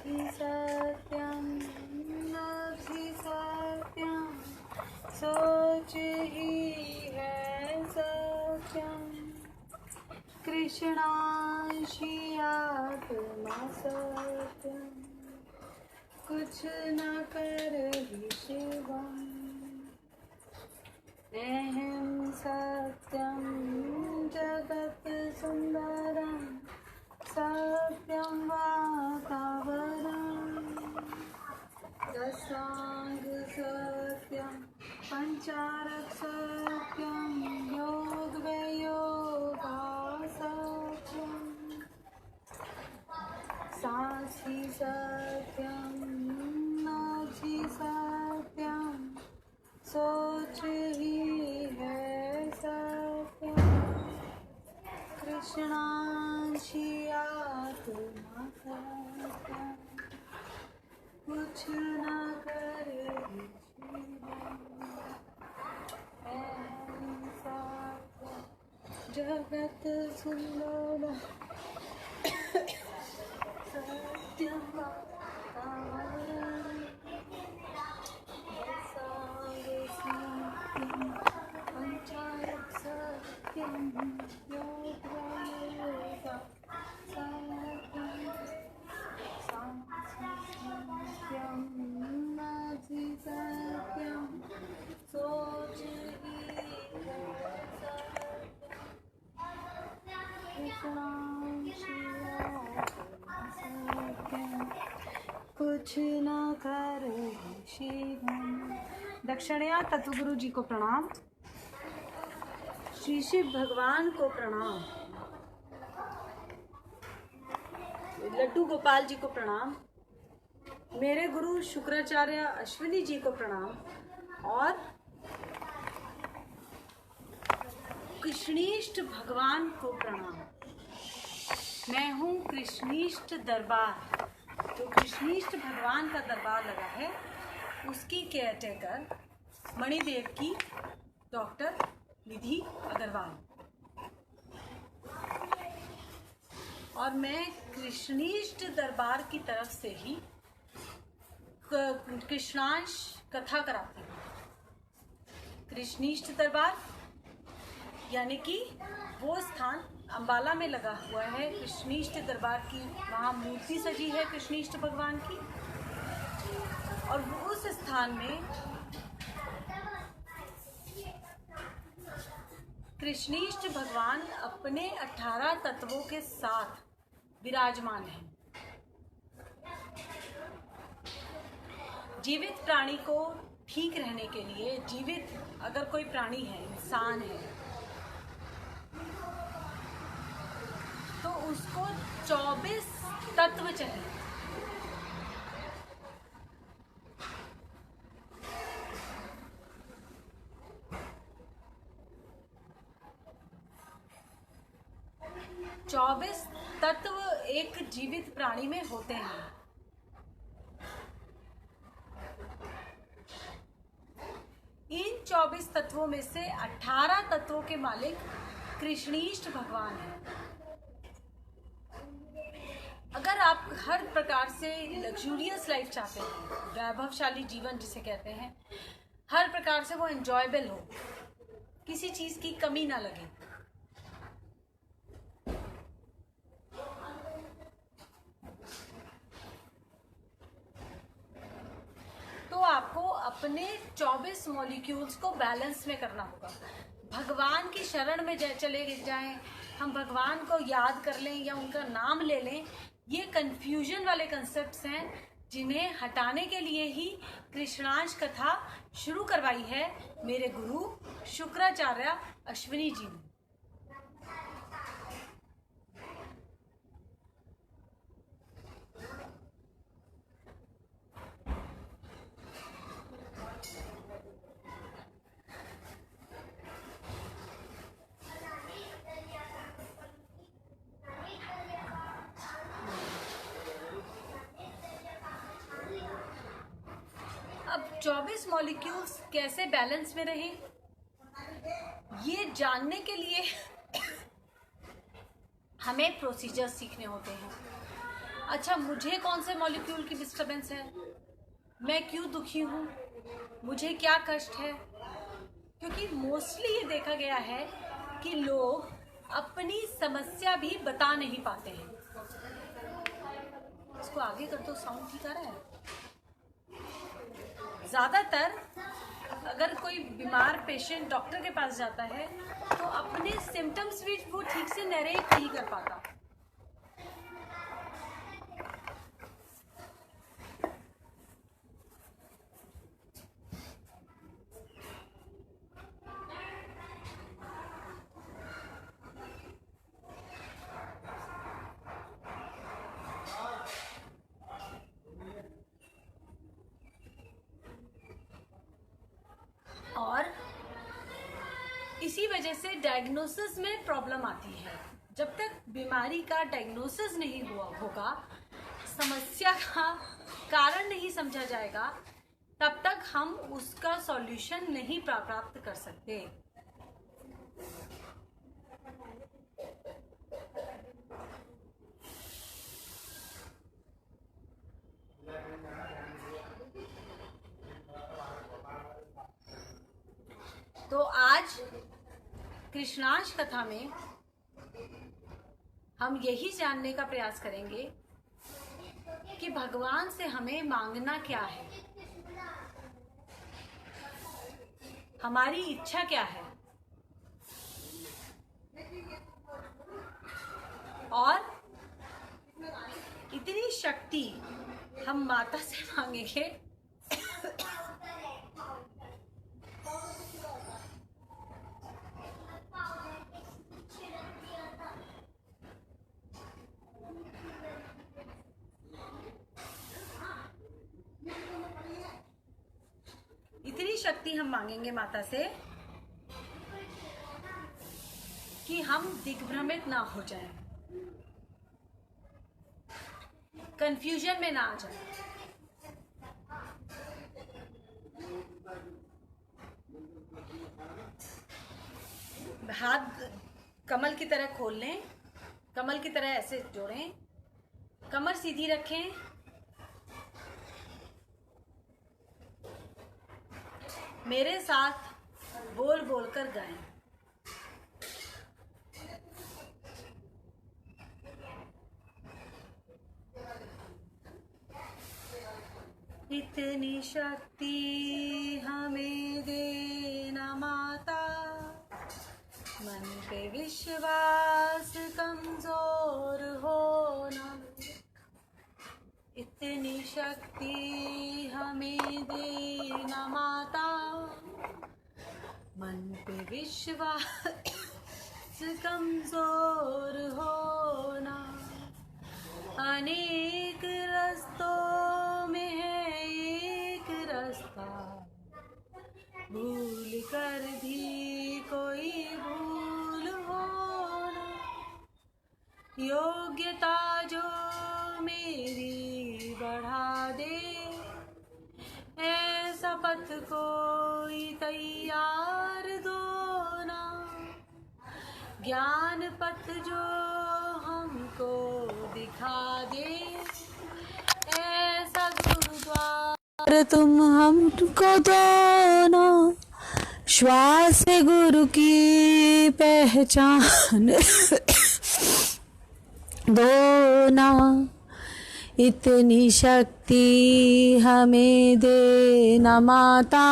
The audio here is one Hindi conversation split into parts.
ही सत्यम, लब्धि सत्यम, सोच ही है सत्यम। कृष्णांशी आत्मा सत्यम, कुछ न करहि शिवम। अहं सत्यं जगत् सुंदरं, सत्यं वातावरणं। दशांग सत्यं, पंचारक सत्यं, योग वयोगा सत्यं। साक्षी सत्यं, नाक्षी सत्यं, सोच ही है सत्यम। कृष्णांशी आत्मा सत्यम, कुछ न करे जगत सुंदर, सत्यम वातावरण। पंचायत सत्यम, योग योगा सत्यम। सत्यम नासी सत्यम, सोच ही है सत्यम, कुछ न करे शिवम। दक्षिणया तत्वगुरु जी को प्रणाम, श्री शिव भगवान को प्रणाम, लड्डू गोपाल जी को प्रणाम, मेरे गुरु शुक्राचार्य अश्विनी जी को प्रणाम और कृष्णीष्ट भगवान को प्रणाम। मैं हूँ कृष्णीष्ट दरबार, जो कृष्णीष्ट भगवान का दरबार लगा है उसकी केयरटेकर मणिदेव की डॉक्टर निधि अग्रवाल। और मैं कृष्णीष्ट दरबार की तरफ से ही कृष्णांश कथा कराती हूँ। कृष्णीष्ट दरबार यानी कि वो स्थान अंबाला में लगा हुआ है। कृष्णीष्ट दरबार की वहाँ मूर्ति सजी है कृष्णीष्ट भगवान की, और उस स्थान में कृष्णीष्ट भगवान अपने 18 तत्वों के साथ विराजमान हैं। जीवित प्राणी को ठीक रहने के लिए, जीवित अगर कोई प्राणी है, इंसान है, तो उसको 24 तत्व चाहिए। चौबीस तत्व एक जीवित प्राणी में होते हैं। इन 24 तत्वों में से 18 तत्वों के मालिक कृष्णीष्ट भगवान हैं। अगर आप हर प्रकार से लग्जूरियस लाइफ चाहते हैं, वैभवशाली जीवन जिसे कहते हैं, हर प्रकार से वो एंजॉयबल हो, किसी चीज की कमी ना लगे, तो आपको अपने 24 मॉलिक्यूल्स को बैलेंस में करना होगा। भगवान की शरण में चले जाएं, हम भगवान को याद कर लें या उनका नाम ले लें, ये कंफ्यूजन वाले कंसेप्ट्स हैं जिन्हें हटाने के लिए ही कृष्णांश कथा शुरू करवाई है मेरे गुरु शुक्राचार्य अश्विनी जी ने। अब 24 मॉलिक्यूल्स कैसे बैलेंस में रहे, ये जानने के लिए हमें प्रोसीजर सीखने होते हैं। अच्छा, मुझे कौन से मॉलिक्यूल की डिस्टरबेंस है, मैं क्यों दुखी हूँ, मुझे क्या कष्ट है। क्योंकि मोस्टली ये देखा गया है कि लोग अपनी समस्या भी बता नहीं पाते हैं। इसको आगे कर दो, साउंड ठीक आ रहा है। ज़्यादातर अगर कोई बीमार पेशेंट डॉक्टर के पास जाता है तो अपने सिम्टम्स भी वो ठीक से नरेट नहीं कर पाता। और इसी वजह से डायग्नोसिस में प्रॉब्लम आती है। जब तक बीमारी का डायग्नोसिस नहीं हुआ होगा, समस्या का कारण नहीं समझा जाएगा, तब तक हम उसका सॉल्यूशन नहीं प्राप्त कर सकते। तो आज कृष्णाष्टमी कथा में हम यही जानने का प्रयास करेंगे कि भगवान से हमें मांगना क्या है, हमारी इच्छा क्या है, और इतनी शक्ति हम माता से मांगेंगे माता से कि हम दिग्भ्रमित ना हो जाएं, कंफ्यूजन में ना आ जाएं। हाथ कमल की तरह खोल लें, कमल की तरह ऐसे जोड़ें, कमर सीधी रखें, मेरे साथ बोल बोल कर गाएं। इतनी शक्ति हमें देना माता, मन पे विश्वास कमजोर होना। इतनी शक्ति हमें देना माता, मन पे विश्वास कमजोर होना। अनेक रास्तों में है एक रास्ता, भूल कर भी कोई भूल होना। योग्यता जो मेरी बढ़ा दे, ऐसा पथ कोई तैयार दो ना। ज्ञान पथ जो हमको दिखा दे, ऐसा गुरुद्वार तुम हमको दो ना। श्वास से गुरु की पहचान दो ना। इतनी शक्ति हमें देना माता,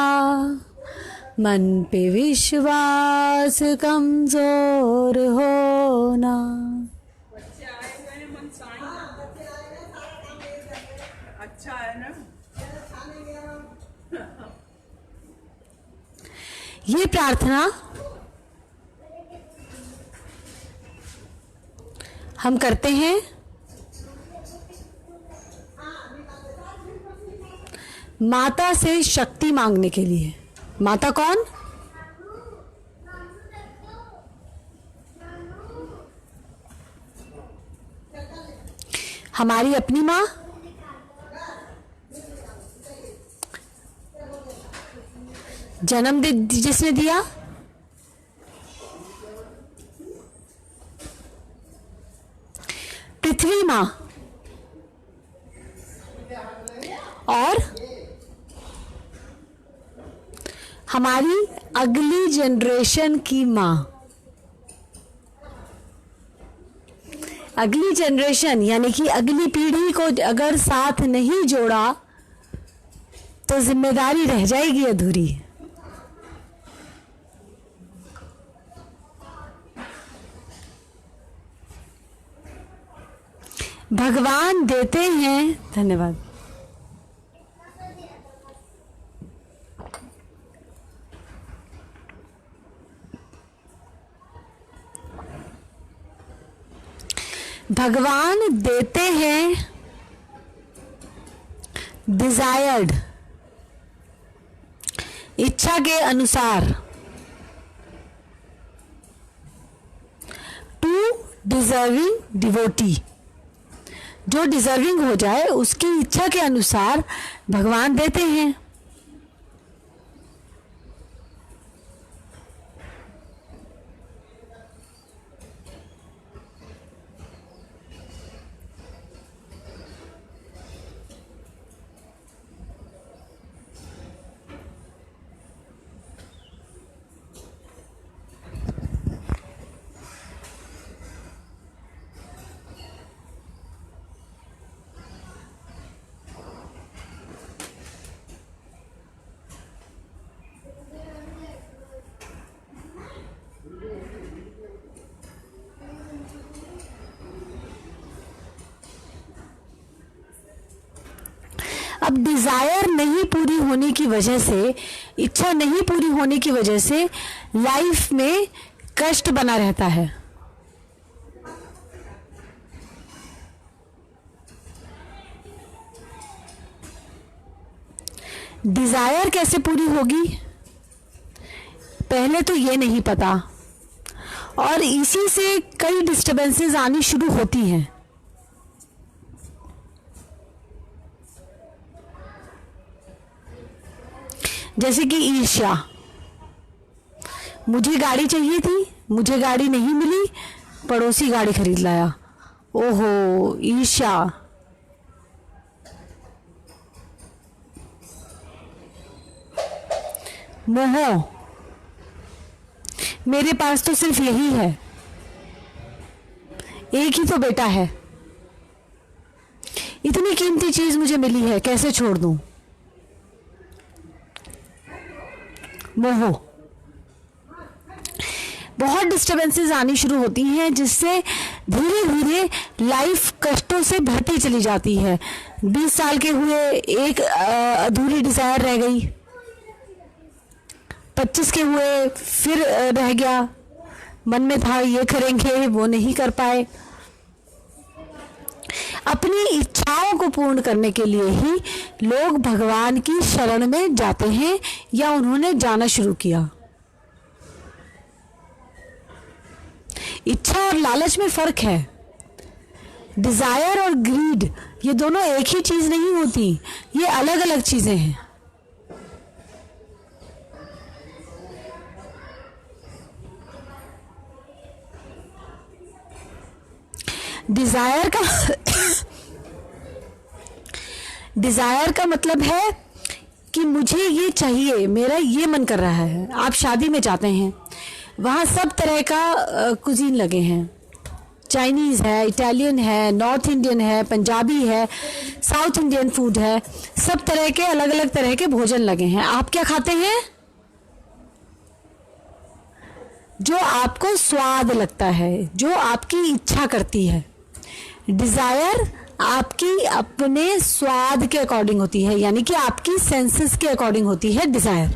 मन पे विश्वास कमजोर होना। अच्छा है ना। ये प्रार्थना हम करते हैं माता से शक्ति मांगने के लिए। माता कौन? हमारी अपनी माँ, जन्म जिसने दिया, पृथ्वी माँ और हमारी अगली जनरेशन की माँ। अगली जनरेशन यानी कि अगली पीढ़ी को अगर साथ नहीं जोड़ा तो जिम्मेदारी रह जाएगी अधूरी। भगवान देते हैं, धन्यवाद। भगवान देते हैं डिजायर्ड, इच्छा के अनुसार, टू डिजर्विंग डिवोटी। जो डिजर्विंग हो जाए उसकी इच्छा के अनुसार भगवान देते हैं। अब डिजायर नहीं पूरी होने की वजह से, इच्छा नहीं पूरी होने की वजह से लाइफ में कष्ट बना रहता है। डिजायर कैसे पूरी होगी पहले तो ये नहीं पता, और इसी से कई डिस्टरबेंसेस आनी शुरू होती हैं। जैसे कि ईर्ष्या, मुझे गाड़ी चाहिए थी, मुझे गाड़ी नहीं मिली, पड़ोसी गाड़ी खरीद लाया। ओहो, ईर्ष्या। मोह, मेरे पास तो सिर्फ यही है, एक ही तो बेटा है, इतनी कीमती चीज मुझे मिली है, कैसे छोड़ दूं। मोह, बहुत डिस्टरबेंसेस आनी शुरू होती हैं जिससे धीरे धीरे लाइफ कष्टों से भरती चली जाती है। 20 साल के हुए, एक अधूरी डिजायर रह गई, 25 के हुए फिर रह गया, मन में था ये करेंगे वो नहीं कर पाए। अपनी इच्छाओं को पूर्ण करने के लिए ही लोग भगवान की शरण में जाते हैं या उन्होंने जाना शुरू किया। इच्छा और लालच में फर्क है। डिजायर और ग्रीड ये दोनों एक ही चीज नहीं होती, ये अलग अलग चीजें हैं। डिजायर का मतलब है कि मुझे ये चाहिए, मेरा ये मन कर रहा है। आप शादी में जाते हैं, वहाँ सब तरह का कुजीन लगे हैं, चाइनीज़ है, इटालियन है, नॉर्थ इंडियन है, पंजाबी है, साउथ इंडियन फूड है, सब तरह के अलग अलग तरह के भोजन लगे हैं। आप क्या खाते हैं? जो आपको स्वाद लगता है, जो आपकी इच्छा करती है। डिजायर आपकी अपने स्वाद के अकॉर्डिंग होती है, यानी कि आपकी सेंसेस के अकॉर्डिंग होती है डिजायर।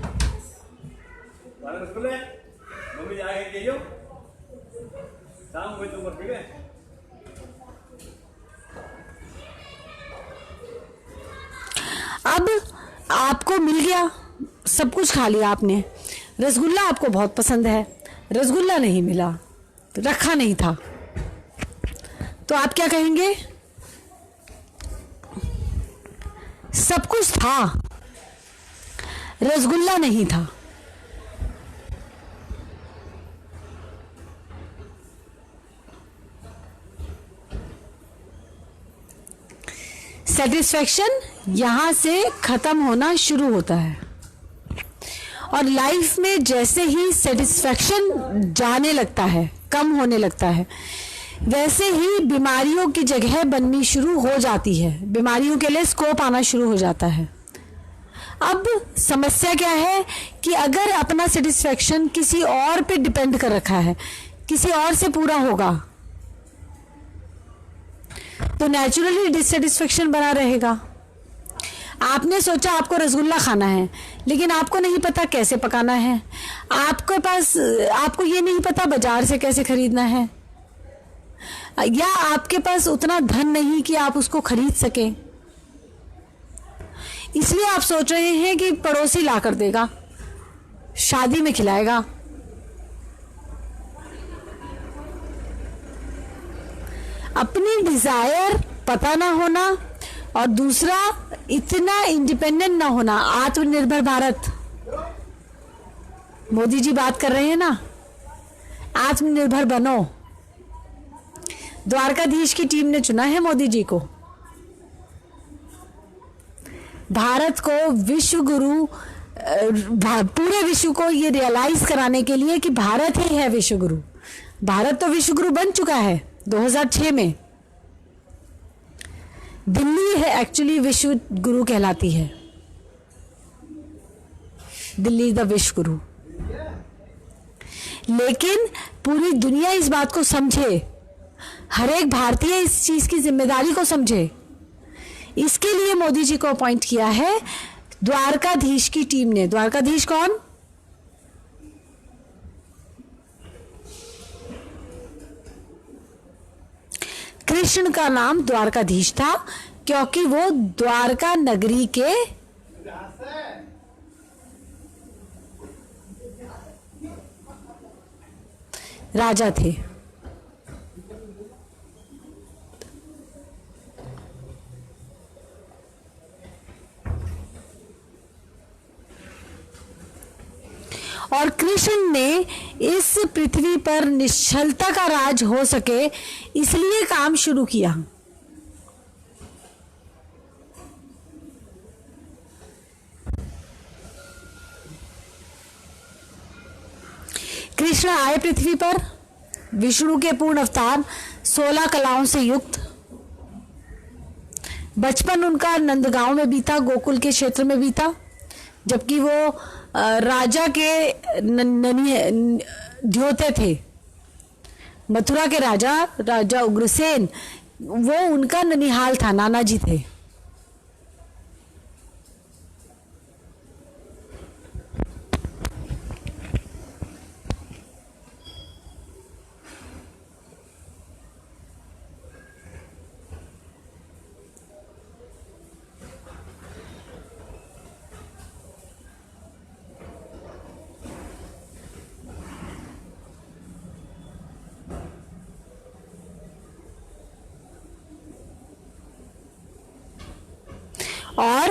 अब आपको मिल गया, सब कुछ खा लिया आपने, रसगुल्ला आपको बहुत पसंद है, रसगुल्ला नहीं मिला, रखा नहीं था, तो आप क्या कहेंगे? सब कुछ था, रसगुल्ला नहीं था। सेटिस्फेक्शन यहाँ से खत्म होना शुरू होता है। और लाइफ में जैसे ही सेटिस्फेक्शन जाने लगता है, कम होने लगता है, वैसे ही बीमारियों की जगह बननी शुरू हो जाती है, बीमारियों के लिए स्कोप आना शुरू हो जाता है। अब समस्या क्या है कि अगर अपना सेटिस्फेक्शन किसी और पे डिपेंड कर रखा है, किसी और से पूरा होगा, तो नेचुरली डिससेटिस्फेक्शन बना रहेगा। आपने सोचा आपको रसगुल्ला खाना है, लेकिन आपको नहीं पता कैसे पकाना है, आपको ये नहीं पता बाजार से कैसे खरीदना है, या आपके पास उतना धन नहीं कि आप उसको खरीद सकें। इसलिए आप सोच रहे हैं कि पड़ोसी ला कर देगा, शादी में खिलाएगा। अपनी डिजायर पता ना होना, और दूसरा इतना इंडिपेंडेंट ना होना। आत्मनिर्भर भारत, मोदी जी बात कर रहे हैं ना, आत्मनिर्भर बनो। द्वारकाधीश की टीम ने चुना है मोदी जी को, भारत को विश्व गुरु, पूरे विश्व को ये रियलाइज कराने के लिए कि भारत ही है विश्व गुरु। भारत तो विश्व गुरु बन चुका है 2006 में। दिल्ली है एक्चुअली विश्व गुरु कहलाती है, दिल्ली इज द विश्व गुरु। लेकिन पूरी दुनिया इस बात को समझे, हर एक भारतीय इस चीज की जिम्मेदारी को समझे, इसके लिए मोदी जी को अपॉइंट किया है द्वारकाधीश की टीम ने। द्वारकाधीश कौन? कृष्ण का नाम द्वारकाधीश था क्योंकि वो द्वारका नगरी के राजा थे। और कृष्ण ने इस पृथ्वी पर निश्चलता का राज हो सके इसलिए काम शुरू किया। कृष्ण आए पृथ्वी पर, विष्णु के पूर्ण अवतार, 16 कलाओं से युक्त। बचपन उनका नंदगांव में बीता, गोकुल के क्षेत्र में बीता, जबकि वो राजा के ध्योते थे। मथुरा के राजा उग्रसेन, वो उनका ननिहाल था, नाना जी थे। और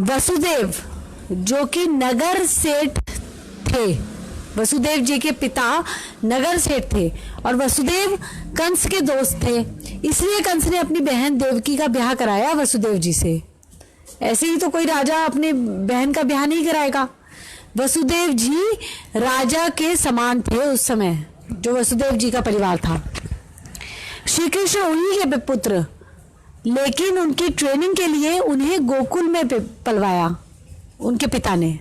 वसुदेव जो कि नगर सेठ थे, वसुदेव जी के पिता नगर सेठ थे, और वसुदेव कंस के दोस्त थे, इसलिए कंस ने अपनी बहन देवकी का ब्याह कराया वसुदेव जी से। ऐसे ही तो कोई राजा अपनी बहन का ब्याह नहीं कराएगा। वसुदेव जी राजा के समान थे उस समय, जो वसुदेव जी का परिवार था। श्री कृष्ण उन्हीं के पुत्र, लेकिन उनकी ट्रेनिंग के लिए उन्हें गोकुल में पलवाया उनके पिता ने,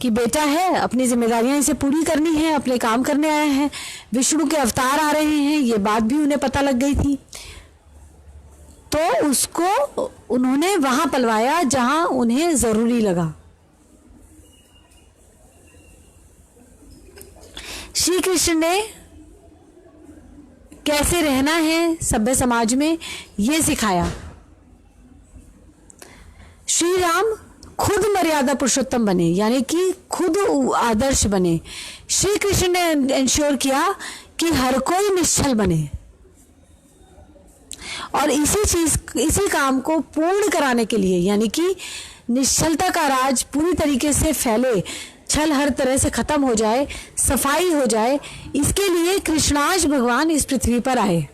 कि बेटा है, अपनी जिम्मेदारियां इसे पूरी करनी है, अपने काम करने आया है, विष्णु के अवतार आ रहे हैं, ये बात भी उन्हें पता लग गई थी। तो उसको उन्होंने वहां पलवाया जहां उन्हें जरूरी लगा। श्री कृष्ण ने कैसे रहना है सभ्य समाज में ये सिखाया। श्री राम खुद मर्यादा पुरुषोत्तम बने, यानी कि खुद आदर्श बने। श्री कृष्ण ने इंश्योर किया कि हर कोई निश्चल बने, और इसी काम को पूर्ण कराने के लिए, यानी कि निश्चलता का राज पूरी तरीके से फैले, छल हर तरह से खत्म हो जाए, सफाई हो जाए, इसके लिए कृष्णाज भगवान इस पृथ्वी पर आए।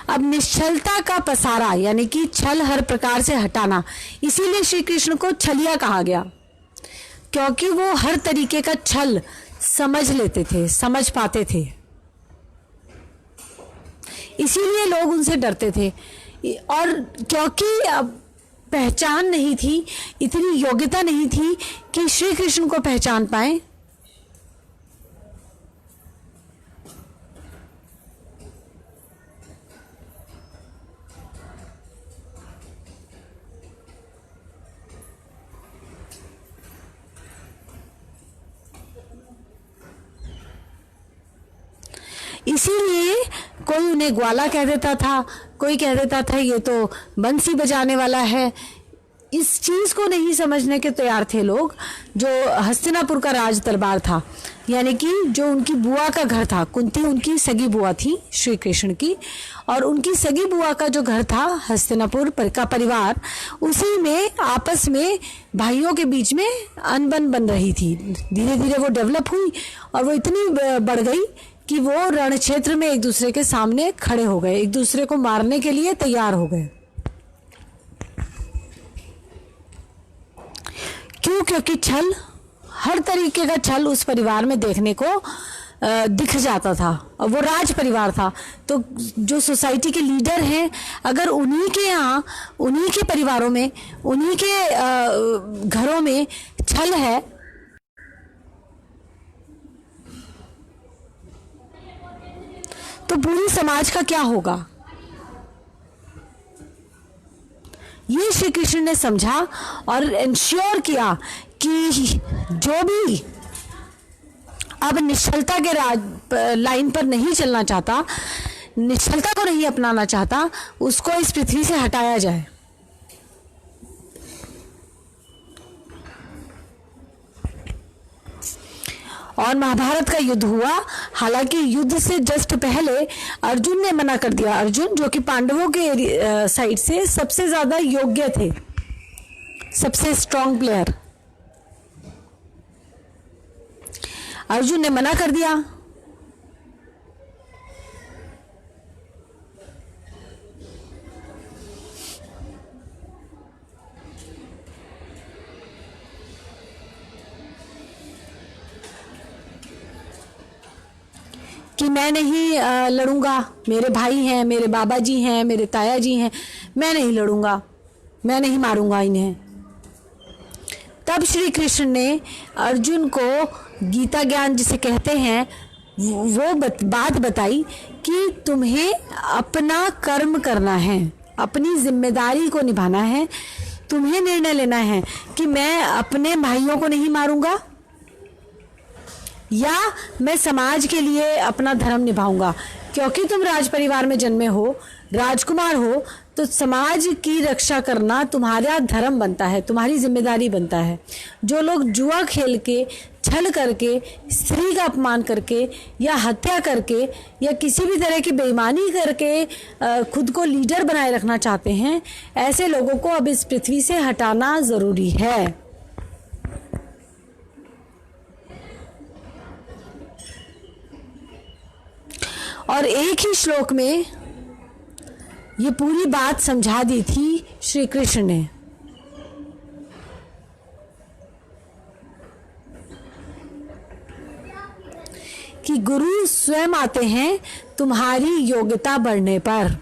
अब निश्चलता का पसारा यानी कि छल हर प्रकार से हटाना, इसीलिए श्री कृष्ण को छलिया कहा गया, क्योंकि वो हर तरीके का छल समझ लेते थे, समझ पाते थे, इसीलिए लोग उनसे डरते थे। और क्योंकि अब पहचान नहीं थी, इतनी योग्यता नहीं थी कि श्री कृष्ण को पहचान पाए, इसीलिए कोई उन्हें ग्वाला कह देता था, कोई कह देता था ये तो बंसी बजाने वाला है। इस चीज को नहीं समझने के तैयार थे लोग। जो हस्तिनापुर का राज दरबार था, यानी कि जो उनकी बुआ का घर था, कुंती उनकी सगी बुआ थी श्री कृष्ण की, और उनकी सगी बुआ का जो घर था हस्तिनापुर का परिवार, उसी में आपस में भाइयों के बीच में अनबन बन रही थी। धीरे धीरे वो डेवलप हुई और वो इतनी बढ़ गई कि वो रण क्षेत्र में एक दूसरे के सामने खड़े हो गए, एक दूसरे को मारने के लिए तैयार हो गए। क्यों? क्योंकि छल, हर तरीके का छल उस परिवार में देखने को दिख जाता था। और वो राज परिवार था, तो जो सोसाइटी के लीडर हैं, अगर उन्हीं के यहाँ, उन्हीं के परिवारों में, उन्हीं के घरों में छल है, तो पूरी समाज का क्या होगा? ये श्री कृष्ण ने समझा और इंश्योर किया कि जो भी अब निश्चलता के लाइन पर नहीं चलना चाहता, निश्चलता को नहीं अपनाना चाहता, उसको इस पृथ्वी से हटाया जाए। और महाभारत का युद्ध हुआ। हालांकि युद्ध से जस्ट पहले अर्जुन ने मना कर दिया। अर्जुन जो कि पांडवों के साइड से सबसे ज्यादा योग्य थे, सबसे स्ट्रॉन्ग प्लेयर, अर्जुन ने मना कर दिया। कि मैं नहीं लड़ूंगा, मेरे भाई हैं, मेरे बाबा जी हैं, मेरे ताया जी हैं, मैं नहीं लड़ूंगा, मैं नहीं मारूंगा इन्हें। तब श्री कृष्ण ने अर्जुन को गीता ज्ञान जिसे कहते हैं वो बात बताई कि तुम्हें अपना कर्म करना है, अपनी जिम्मेदारी को निभाना है। तुम्हें निर्णय लेना है कि मैं अपने भाइयों को नहीं मारूंगा या मैं समाज के लिए अपना धर्म निभाऊंगा। क्योंकि तुम राज परिवार में जन्मे हो, राजकुमार हो, तो समाज की रक्षा करना तुम्हारा धर्म बनता है, तुम्हारी जिम्मेदारी बनता है। जो लोग जुआ खेल के, छल करके, स्त्री का अपमान करके या हत्या करके या किसी भी तरह की बेईमानी करके खुद को लीडर बनाए रखना चाहते हैं, ऐसे लोगों को अब इस पृथ्वी से हटाना जरूरी है। और एक ही श्लोक में ये पूरी बात समझा दी थी श्री कृष्ण ने। कि गुरु स्वयं आते हैं तुम्हारी योग्यता बढ़ने पर।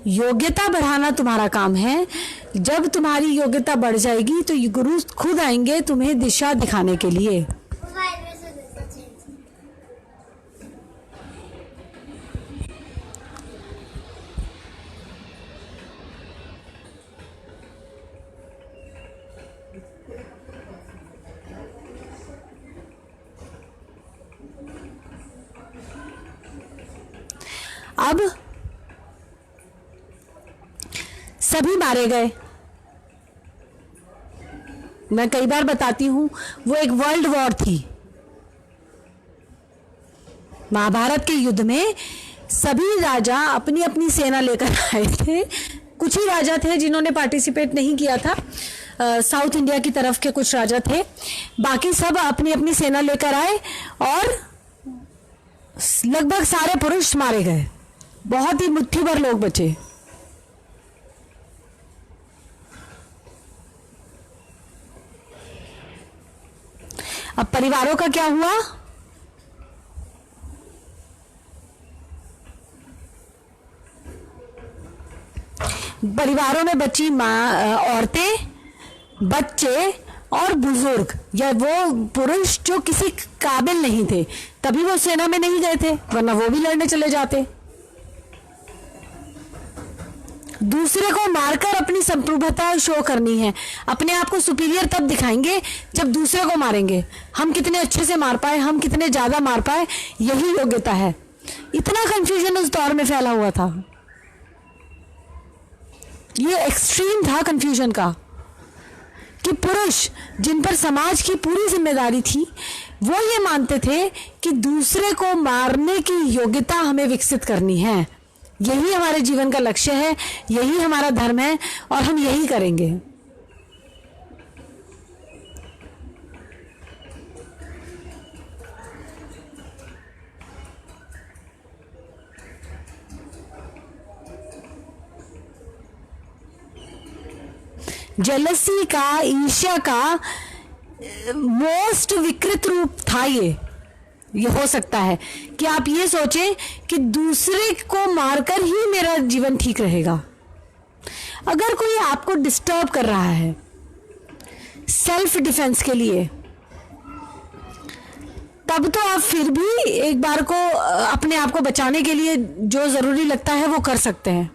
योग्यता बढ़ाना तुम्हारा काम है। जब तुम्हारी योग्यता बढ़ जाएगी तो ये गुरु खुद आएंगे तुम्हें दिशा दिखाने के लिए। अब सभी मारे गए। मैं कई बार बताती हूं, वो एक वर्ल्ड वॉर थी। महाभारत के युद्ध में सभी राजा अपनी अपनी सेना लेकर आए थे। कुछ ही राजा थे जिन्होंने पार्टिसिपेट नहीं किया था, साउथ इंडिया की तरफ के कुछ राजा थे। बाकी सब अपनी अपनी सेना लेकर आए और लगभग सारे पुरुष मारे गए। बहुत ही मुट्ठी भर लोग बचे। अब परिवारों का क्या हुआ? परिवारों में बची माँ, औरतें, बच्चे और बुजुर्ग या वो पुरुष जो किसी काबिल नहीं थे, तभी वो सेना में नहीं गए थे, वरना वो भी लड़ने चले जाते। दूसरे को मारकर अपनी संप्रभुता शो करनी है। अपने आप को सुपीरियर तब दिखाएंगे जब दूसरे को मारेंगे। हम कितने अच्छे से मार पाए, हम कितने ज्यादा मार पाए, यही योग्यता है। इतना कंफ्यूजन उस दौर में फैला हुआ था, ये एक्सट्रीम था कंफ्यूजन का, कि पुरुष जिन पर समाज की पूरी जिम्मेदारी थी वो ये मानते थे कि दूसरे को मारने की योग्यता हमें विकसित करनी है। यही हमारे जीवन का लक्ष्य है, यही हमारा धर्म है और हम यही करेंगे। जेलसी का, ईर्ष्या का मोस्ट विकृत रूप था ये हो सकता है कि आप ये सोचें कि दूसरे को मारकर ही मेरा जीवन ठीक रहेगा। अगर कोई आपको डिस्टर्ब कर रहा है सेल्फ डिफेंस के लिए, तब तो आप फिर भी एक बार को अपने आप को बचाने के लिए जो जरूरी लगता है वो कर सकते हैं।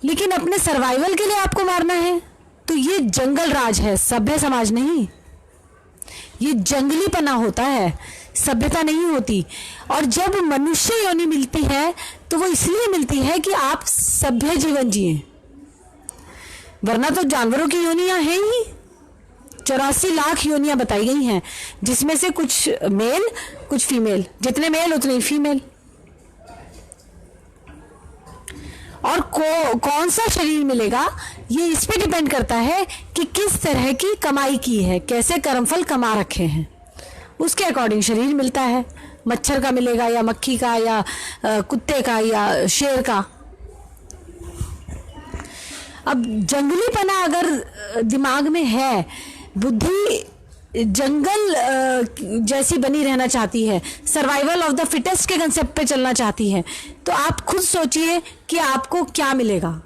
लेकिन अपने सर्वाइवल के लिए आपको मारना है तो ये जंगल राज है, सभ्य समाज नहीं। ये जंगलीपना होता है, सभ्यता नहीं होती। और जब मनुष्य योनि मिलती है तो वो इसलिए मिलती है कि आप सभ्य जीवन जिए, वरना तो जानवरों की योनियां हैं ही। 84 लाख योनियां बताई गई हैं, जिसमें से कुछ मेल कुछ फीमेल, जितने मेल उतने फीमेल। और कौन सा शरीर मिलेगा ये इस पे डिपेंड करता है कि किस तरह की कमाई की है, कैसे कर्मफल कमा रखे हैं, उसके अकॉर्डिंग शरीर मिलता है। मच्छर का मिलेगा या मक्खी का या कुत्ते का या शेर का। अब जंगलीपना अगर दिमाग में है, बुद्धि जंगल जैसी बनी रहना चाहती है, सर्वाइवल ऑफ द फिटेस्ट के कंसेप्ट पे चलना चाहती है, तो आप खुद सोचिए कि आपको क्या मिलेगा।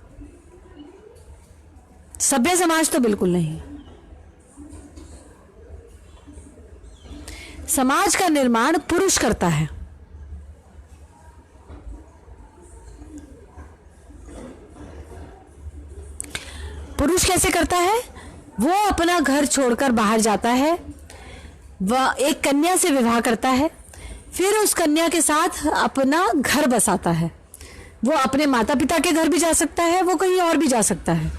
सभ्य समाज तो बिल्कुल नहीं। समाज का निर्माण पुरुष करता है। पुरुष कैसे करता है? वो अपना घर छोड़कर बाहर जाता है, वह एक कन्या से विवाह करता है, फिर उस कन्या के साथ अपना घर बसाता है। वो अपने माता पिता के घर भी जा सकता है, वो कहीं और भी जा सकता है।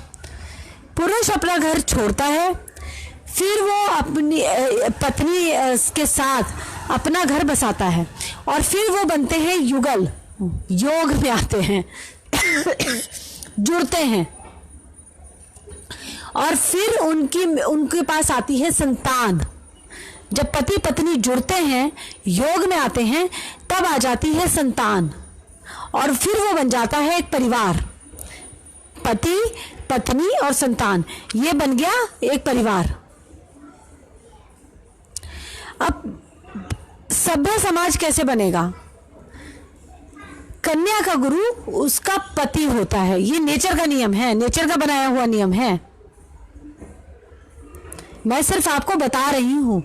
पुरुष अपना घर छोड़ता है, फिर वो अपनी पत्नी के साथ अपना घर बसाता है और फिर वो बनते हैं युगल, योग में आते हैं जुड़ते हैं और फिर उनके पास आती है संतान। जब पति पत्नी जुड़ते हैं, योग में आते हैं, तब आ जाती है संतान और फिर वो बन जाता है एक परिवार। पति पत्नी और संतान, ये बन गया एक परिवार। अब सभ्य समाज कैसे बनेगा? कन्या का गुरु उसका पति होता है। ये नेचर का नियम है, नेचर का बनाया हुआ नियम है। मैं सिर्फ आपको बता रही हूं।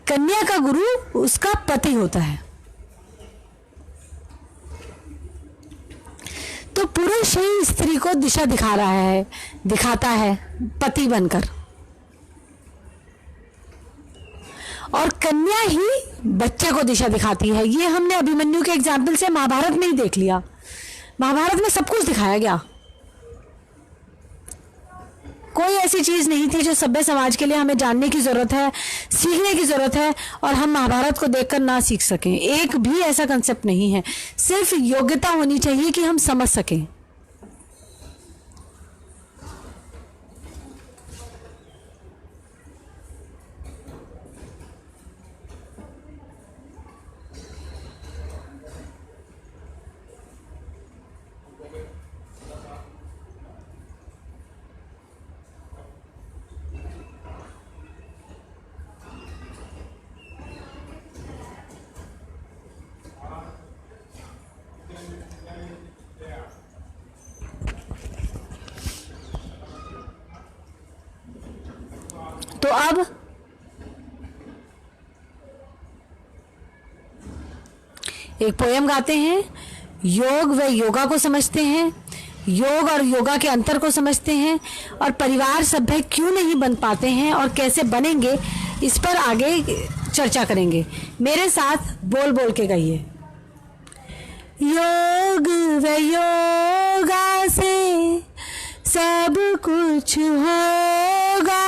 कन्या का गुरु उसका पति होता है। तो पुरुष ही स्त्री को दिशा दिखा रहा है, दिखाता है पति बनकर, और कन्या ही बच्चे को दिशा दिखाती है। ये हमने अभिमन्यु के एग्जाम्पल से महाभारत में ही देख लिया। महाभारत में सब कुछ दिखाया गया। कोई ऐसी चीज नहीं थी जो सभ्य समाज के लिए हमें जानने की जरूरत है, सीखने की जरूरत है, और हम महाभारत को देखकर ना सीख सकें। एक भी ऐसा कंसेप्ट नहीं है। सिर्फ योग्यता होनी चाहिए कि हम समझ सकें। तो अब एक पोयम गाते हैं। योग व योगा को समझते हैं, योग और योगा के अंतर को समझते हैं, और परिवार सभ्य क्यों नहीं बन पाते हैं और कैसे बनेंगे, इस पर आगे चर्चा करेंगे। मेरे साथ बोल बोल के गाइए। योग व योगा से सब कुछ होगा,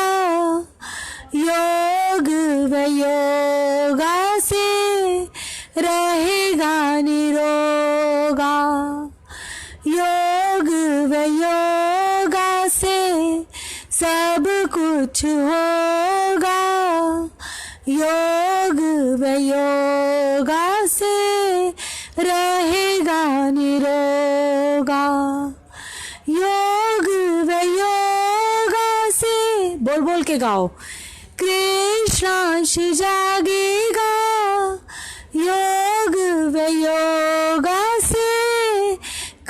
योग व योगा से रहेगा निरोगा, योग व योगा से सब कुछ होगा, योग व योगा से रहेगा निरोगा, योग व योगा से बोल बोल के गाओ। कृष्णांश जागेगा, योग व योगा से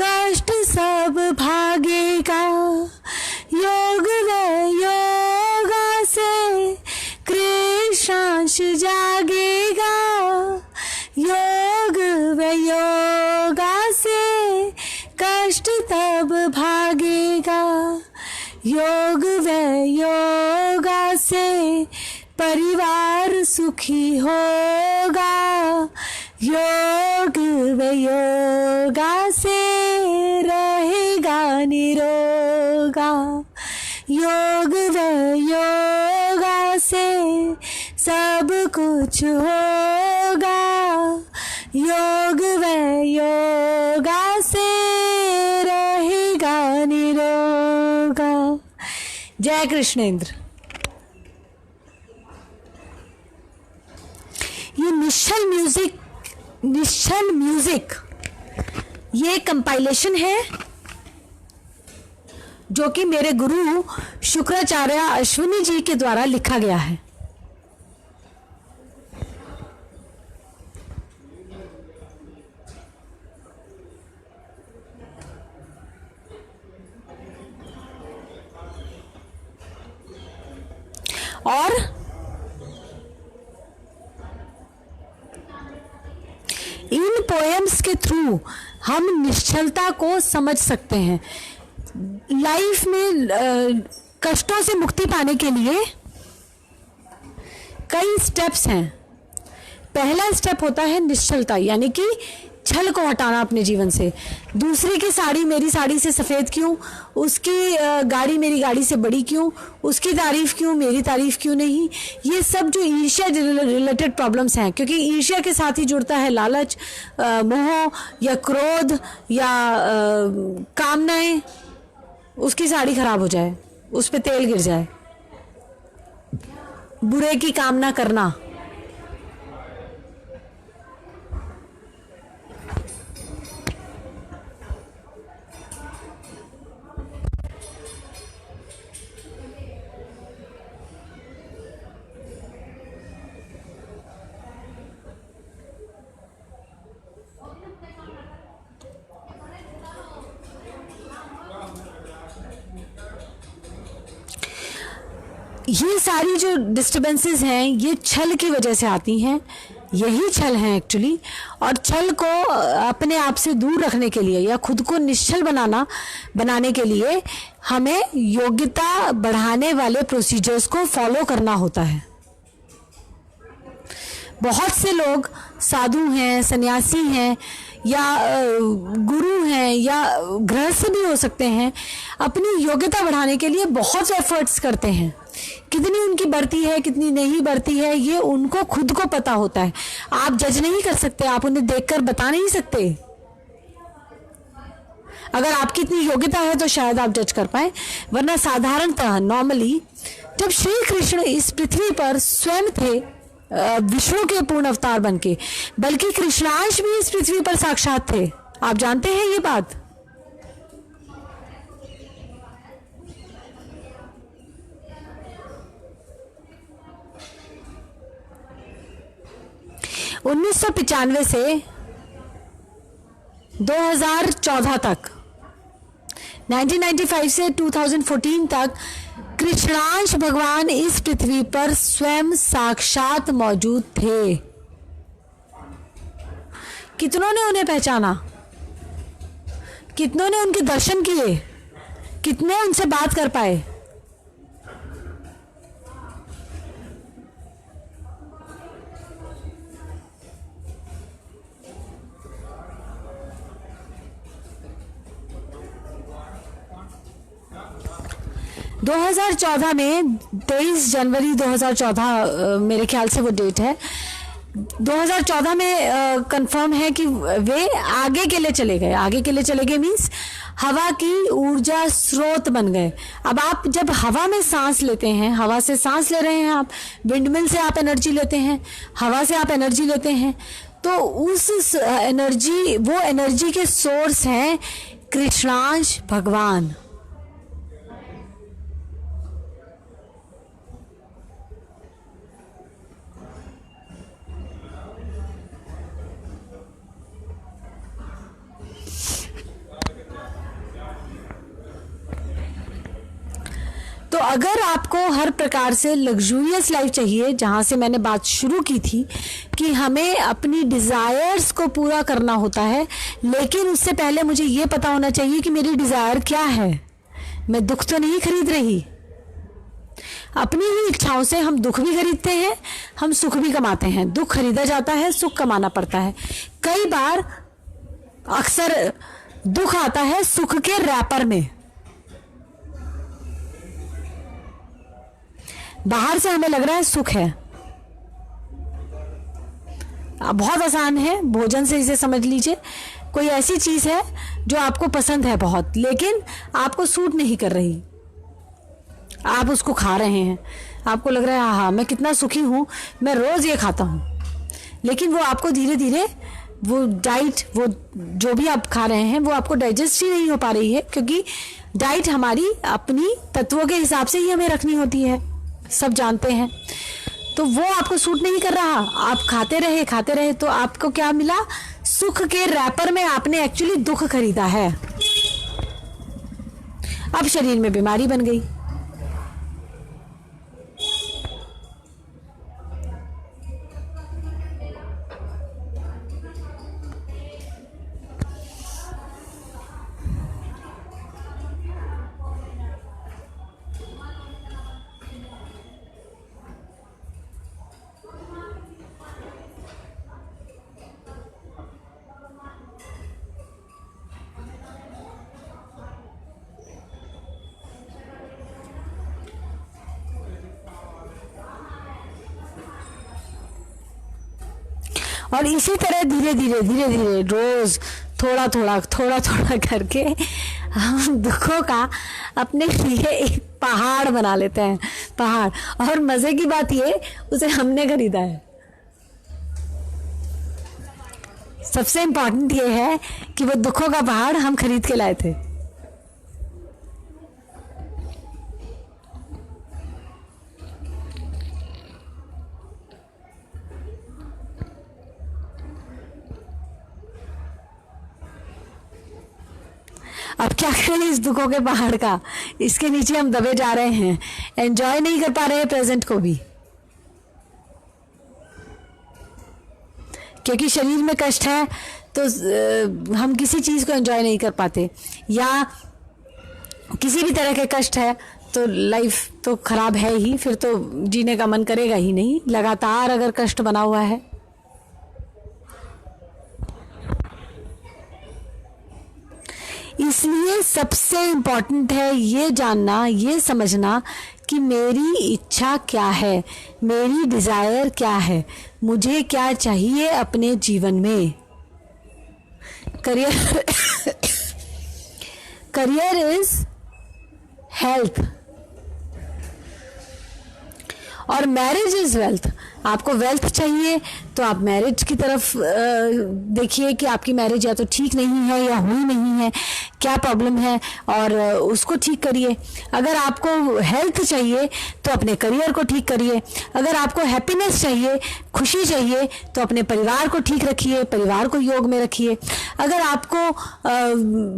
कष्ट सब भागेगा, योग व योगा से कृष्णांश जागेगा, योग व योगा से कष्ट तब भागेगा, योग व योगा से परिवार सुखी होगा, योग व योगा से रहेगा निरोगा, योग व योगा से सब कुछ होगा, योग व योगा से रहेगा निरोगा। जय कृष्णेंद्र। ये निश्चल म्यूजिक ये कंपाइलेशन है जो कि मेरे गुरु शुक्राचार्य अश्विनी जी के द्वारा लिखा गया है। और इन पोएम्स के थ्रू हम निश्चलता को समझ सकते हैं। लाइफ में कष्टों से मुक्ति पाने के लिए कई स्टेप्स हैं। पहला स्टेप होता है निश्चलता, यानी कि छल को हटाना अपने जीवन से। दूसरे की साड़ी मेरी साड़ी से सफ़ेद क्यों, उसकी गाड़ी मेरी गाड़ी से बड़ी क्यों, उसकी तारीफ क्यों मेरी तारीफ क्यों नहीं, ये सब जो ईर्ष्या रिलेटेड प्रॉब्लम्स हैं, क्योंकि ईर्ष्या के साथ ही जुड़ता है लालच, मोह या क्रोध या कामनाएं। उसकी साड़ी खराब हो जाए, उस पर तेल गिर जाए, बुरे की कामना करना। ये सारी जो डिस्टर्बेंसेस हैं ये छल की वजह से आती हैं, यही छल है एक्चुअली। और छल को अपने आप से दूर रखने के लिए या खुद को निश्चल बनाने के लिए हमें योग्यता बढ़ाने वाले प्रोसीजर्स को फॉलो करना होता है। बहुत से लोग साधु हैं, सन्यासी हैं या गुरु हैं या गृहस्थ भी हो सकते हैं, अपनी योग्यता बढ़ाने के लिए बहुत एफर्ट्स करते हैं। कितनी उनकी बढ़ती है कितनी नहीं बढ़ती है ये उनको खुद को पता होता है। आप जज नहीं कर सकते, आप उन्हें देखकर बता नहीं सकते। अगर आपकी इतनी योग्यता है तो शायद आप जज कर पाए, वरना साधारणतः नॉर्मली जब श्री कृष्ण इस पृथ्वी पर स्वयं थे विष्णु के पूर्ण अवतार बनके, बल्कि कृष्णांश भी इस पृथ्वी पर साक्षात थे। आप जानते हैं ये बात? उन्नीस सौ 95 से 2014 तक, 1995 से 2014 तक कृष्णांश भगवान इस पृथ्वी पर स्वयं साक्षात मौजूद थे। कितनों ने उन्हें पहचाना, कितनों ने उनके दर्शन किए, कितने उनसे बात कर पाए? दो 2014 में 23 जनवरी 2014 मेरे ख्याल से वो डेट है। 2014 में कंफर्म है कि वे आगे के लिए चले गए। आगे के लिए चले गए मीन्स हवा की ऊर्जा स्रोत बन गए। अब आप जब हवा में सांस लेते हैं, हवा से सांस ले रहे हैं आप, विंडमिल से आप एनर्जी लेते हैं, हवा से आप एनर्जी लेते हैं, तो उस एनर्जी, वो एनर्जी के सोर्स हैं कृष्णांश भगवान। तो अगर आपको हर प्रकार से लग्जूरियस लाइफ चाहिए, जहाँ से मैंने बात शुरू की थी कि हमें अपनी डिज़ायर्स को पूरा करना होता है, लेकिन उससे पहले मुझे ये पता होना चाहिए कि मेरी डिज़ायर क्या है। मैं दुख तो नहीं खरीद रही। अपनी ही इच्छाओं से हम दुख भी खरीदते हैं, हम सुख भी कमाते हैं। दुख खरीदा जाता है, सुख कमाना पड़ता है। कई बार अक्सर दुख आता है सुख के रैपर में। बाहर से हमें लग रहा है सुख है, बहुत आसान है, भोजन से इसे समझ लीजिए। कोई ऐसी चीज है जो आपको पसंद है बहुत, लेकिन आपको सूट नहीं कर रही, आप उसको खा रहे हैं, आपको लग रहा है हाँ मैं कितना सुखी हूं, मैं रोज ये खाता हूं, लेकिन वो आपको धीरे धीरे वो डाइट, वो जो भी आप खा रहे हैं वो आपको डाइजेस्ट ही नहीं हो पा रही है, क्योंकि डाइट हमारी अपनी तत्वों के हिसाब से ही हमें रखनी होती है, सब जानते हैं। तो वो आपको सूट नहीं कर रहा, आप खाते रहे तो आपको क्या मिला? सुख के रैपर में आपने एक्चुअली दुख खरीदा है। अब शरीर में बीमारी बन गई। और इसी तरह धीरे धीरे रोज थोड़ा थोड़ा करके हम दुखों का अपने लिए एक पहाड़ बना लेते हैं, पहाड़। और मजे की बात ये, उसे हमने खरीदा है। सबसे इंपॉर्टेंट ये है कि वो दुखों का पहाड़ हम खरीद के लाए थे। अब क्या करें इस दुखों के पहाड़ का, इसके नीचे हम दबे जा रहे हैं, एंजॉय नहीं कर पा रहे हैं प्रेजेंट को भी, क्योंकि शरीर में कष्ट है तो हम किसी चीज़ को एंजॉय नहीं कर पाते, या किसी भी तरह के कष्ट है तो लाइफ तो खराब है ही, फिर तो जीने का मन करेगा ही नहीं, लगातार अगर कष्ट बना हुआ है। इसलिए सबसे इम्पॉर्टेंट है ये जानना, ये समझना कि मेरी इच्छा क्या है, मेरी डिज़ायर क्या है, मुझे क्या चाहिए अपने जीवन में। करियर इज हेल्थ और मैरिज इज वेल्थ। आपको वेल्थ चाहिए तो आप मैरिज की तरफ देखिए कि आपकी मैरिज या तो ठीक नहीं है या हुई नहीं है, क्या प्रॉब्लम है, और उसको ठीक करिए। अगर आपको हेल्थ चाहिए तो अपने करियर को ठीक करिए। अगर आपको हैप्पीनेस चाहिए, खुशी चाहिए, तो अपने परिवार को ठीक रखिए, परिवार को योग में रखिए। अगर आपको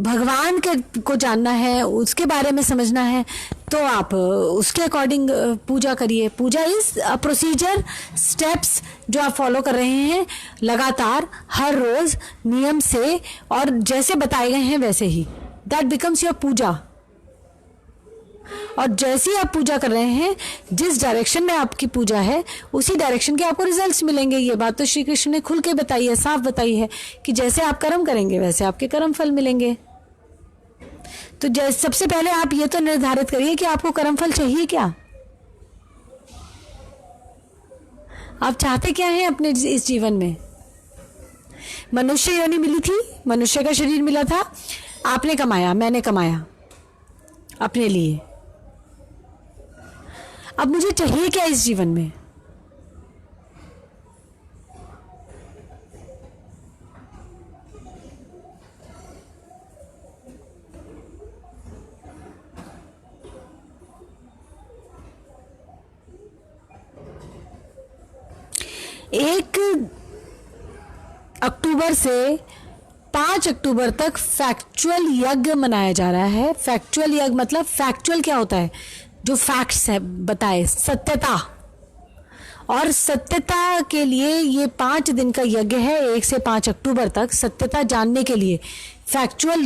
भगवान को जानना है, उसके बारे में समझना है, तो आप उसके अकॉर्डिंग पूजा करिए। पूजा इज अ प्रोसीजर, स्टेप्स जो आप फॉलो कर रहे हैं लगातार हर रोज नियम से और जैसे बताए गए हैं वैसे ही, दैट बिकम्स योर पूजा। और जैसे ही आप पूजा कर रहे हैं, जिस डायरेक्शन में आपकी पूजा है उसी डायरेक्शन के आपको रिजल्ट्स मिलेंगे। ये बात तो श्री कृष्ण ने खुल के बताई है, साफ बताई है कि जैसे आप कर्म करेंगे वैसे आपके कर्म फल मिलेंगे। तो सबसे पहले आप ये तो निर्धारित करिए कि आपको कर्मफल चाहिए क्या, आप चाहते क्या हैं अपने इस जीवन में। मनुष्य योनि मिली थी, मनुष्य का शरीर मिला था, आपने कमाया, मैंने कमाया अपने लिए। अब मुझे चाहिए क्या इस जीवन में। एक अक्टूबर से 5 अक्टूबर तक फैक्चुअल यज्ञ मनाया जा रहा है। फैक्चुअल यज्ञ मतलब फैक्चुअल क्या होता है, जो फैक्ट्स है बताए, सत्यता। और सत्यता के लिए ये 5 दिन का यज्ञ है, 1 से 5 अक्टूबर तक सत्यता जानने के लिए फैक्चुअल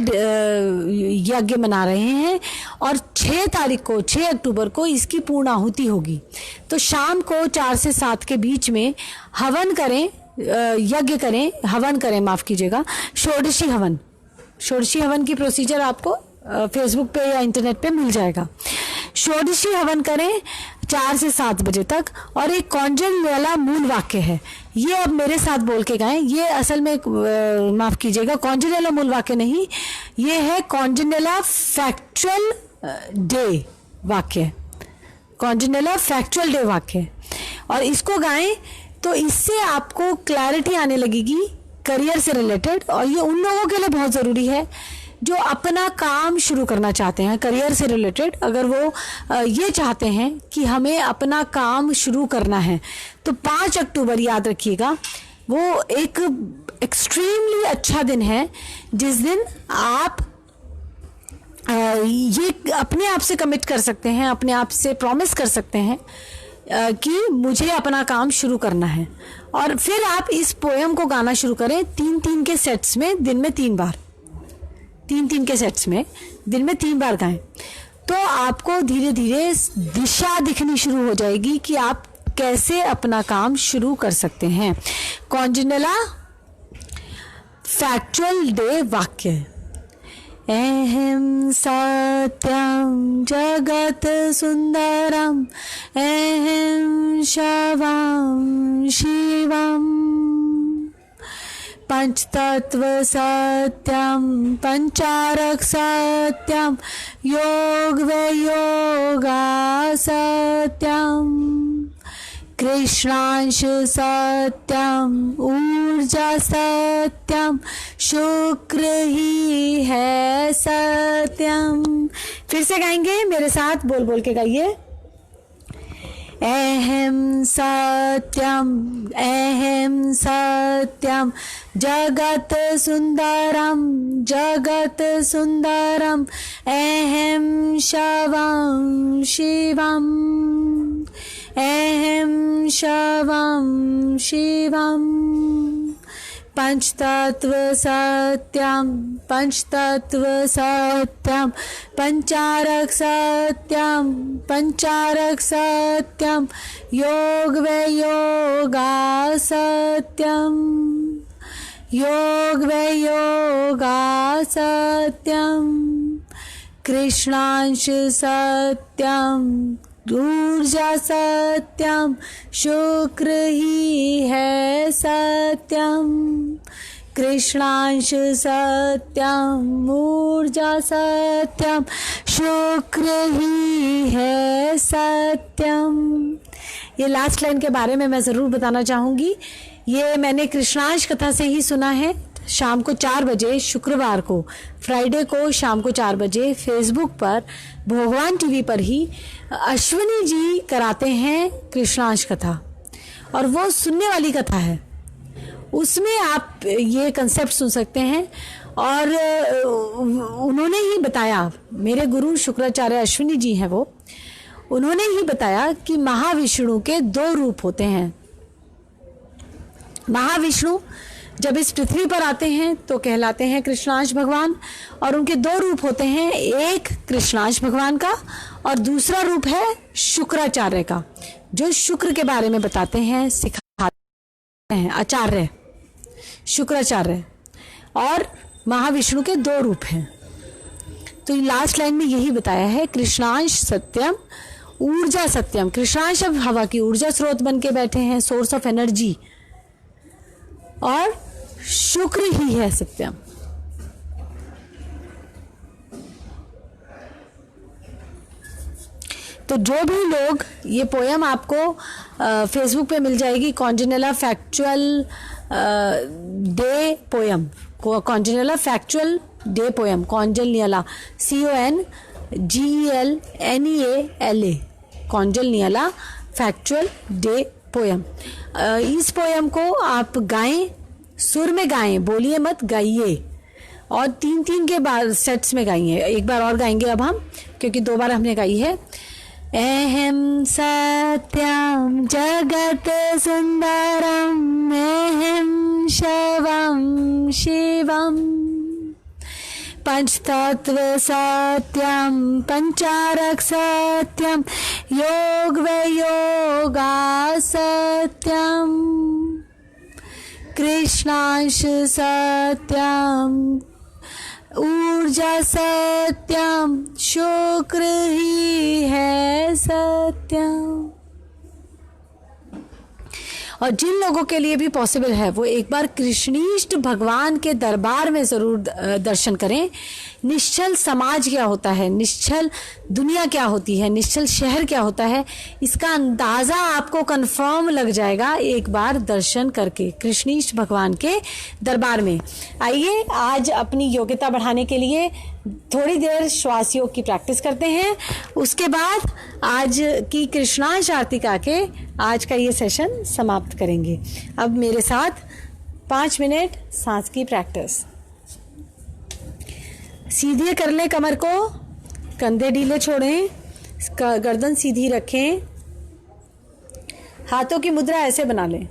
यज्ञ मना रहे हैं। और 6 तारीख को, 6 अक्टूबर को इसकी पूर्णाहुति होगी। तो शाम को 4 से 7 के बीच में हवन करें, यज्ञ करें, हवन करें, माफ कीजिएगा, षोडशी हवन। षोडशी हवन की प्रोसीजर आपको फेसबुक पे या इंटरनेट पे मिल जाएगा। षोडशी हवन करें 4 से 7 बजे तक। और एक कौंडिन्य मूल वाक्य है, ये अब मेरे साथ बोल के गाएं। ये असल में माफ कीजिएगा, कौंडिन्य मूल वाक्य नहीं, ये है कौंडिन्य फैक्चुअल डे वाक्य, कौंडिन्य फैक्चुअल डे वाक्य। और इसको गाएं तो इससे आपको क्लैरिटी आने लगेगी करियर से रिलेटेड। और ये उन लोगों के लिए बहुत ज़रूरी है जो अपना काम शुरू करना चाहते हैं करियर से रिलेटेड। अगर वो ये चाहते हैं कि हमें अपना काम शुरू करना है, तो 5 अक्टूबर याद रखिएगा, वो एक एक्सट्रीमली अच्छा दिन है जिस दिन आप ये अपने आप से कमिट कर सकते हैं, अपने आप से प्रॉमिस कर सकते हैं कि मुझे अपना काम शुरू करना है। और फिर आप इस पोएम को गाना शुरू करें 3-3 के सेट्स में, दिन में 3 बार, 3-3 के सेट्स में दिन में 3 बार गाएं। तो आपको धीरे धीरे दिशा दिखनी शुरू हो जाएगी कि आप कैसे अपना काम शुरू कर सकते हैं। कौंडिन्य फैक्चुअल डे वाक्य, अहम सत्यम जगत सुंदरम अहम शवम शिवम पंचतत्व सत्यम पंचारक सत्यम योग व योगा सत्यम कृष्णांश सत्यम ऊर्जा सत्यम शुक्र ही है सत्यम। फिर से गाएंगे, मेरे साथ बोल बोल के गाइए। अहं सत्यम जगत सुंदरम अहं शवं शिवम पंचतत्व सत्यम पंचारक सत्यम योग व योगा सत्यम कृष्णांश सत्यम ऊर्जा सत्यम शुक्र ही है सत्यम कृष्णांश सत्यम ऊर्जा सत्यम शुक्र ही है सत्यम। ये लास्ट लाइन के बारे में मैं ज़रूर बताना चाहूँगी। ये मैंने कृष्णांश कथा से ही सुना है। शाम को 4 बजे शुक्रवार को, फ्राइडे को शाम को 4 बजे फेसबुक पर भगवान टीवी पर ही अश्विनी जी कराते हैं कृष्णांश कथा, और वो सुनने वाली कथा है। उसमें आप ये कंसेप्ट सुन सकते हैं। और उन्होंने ही बताया, मेरे गुरु शुक्राचार्य अश्विनी जी हैं वो, उन्होंने ही बताया कि महाविष्णु के 2 रूप होते हैं। महाविष्णु जब इस पृथ्वी पर आते हैं तो कहलाते हैं कृष्णांश भगवान, और उनके 2 रूप होते हैं, एक कृष्णांश भगवान का और दूसरा रूप है शुक्राचार्य का, जो शुक्र के बारे में बताते हैं, सिखाते हैं, आचार्य शुक्राचार्य। और महाविष्णु के 2 रूप हैं। तो लास्ट लाइन में यही बताया है, कृष्णांश सत्यम ऊर्जा सत्यम। कृष्णांश अब हवा की ऊर्जा स्रोत बन के बैठे हैं, सोर्स ऑफ एनर्जी, और शुक्र ही है सत्यम। तो जो भी लोग, ये पोयम आपको फेसबुक पे मिल जाएगी, कॉन्जिनेला फैक्चुअल डे पोयम, कॉन्जिनेला फैक्चुअल डे पोयम, कॉन्जलनियला CONGELNEALA, कॉन्जलनियला फैक्चुअल डे पोयम। इस पोयम को आप गाएं, सुर में गाएं, बोलिए मत, गाइए, और 3-3 के बाद सेट्स में गाइए। एक बार और गाएंगे अब हम, क्योंकि 2 बार हमने गाई है। अहं सत्यम जगत सुंदरम अहं शिवम पंचतत्व सत्यम पंचारक सत्यम योग व योगा सत्यम कृष्णांश सत्यम ऊर्जा सत्यम शुक्र ही है सत्यम। और जिन लोगों के लिए भी पॉसिबल है वो एक बार कृष्णीष्ट भगवान के दरबार में ज़रूर दर्शन करें। निश्चल समाज क्या होता है, निश्चल दुनिया क्या होती है, निश्चल शहर क्या होता है, इसका अंदाज़ा आपको कंफर्म लग जाएगा एक बार दर्शन करके कृष्णीष्ट भगवान के दरबार में। आइए आज अपनी योग्यता बढ़ाने के लिए थोड़ी देर श्वास योग की प्रैक्टिस करते हैं। उसके बाद आज की कृष्णांश आरती गा के आज का ये सेशन समाप्त करेंगे। अब मेरे साथ 5 मिनट सांस की प्रैक्टिस। सीधे कर लें कमर को, कंधे ढीले छोड़ें, गर्दन सीधी रखें, हाथों की मुद्रा ऐसे बना लें,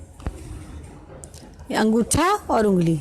अंगूठा और उंगली।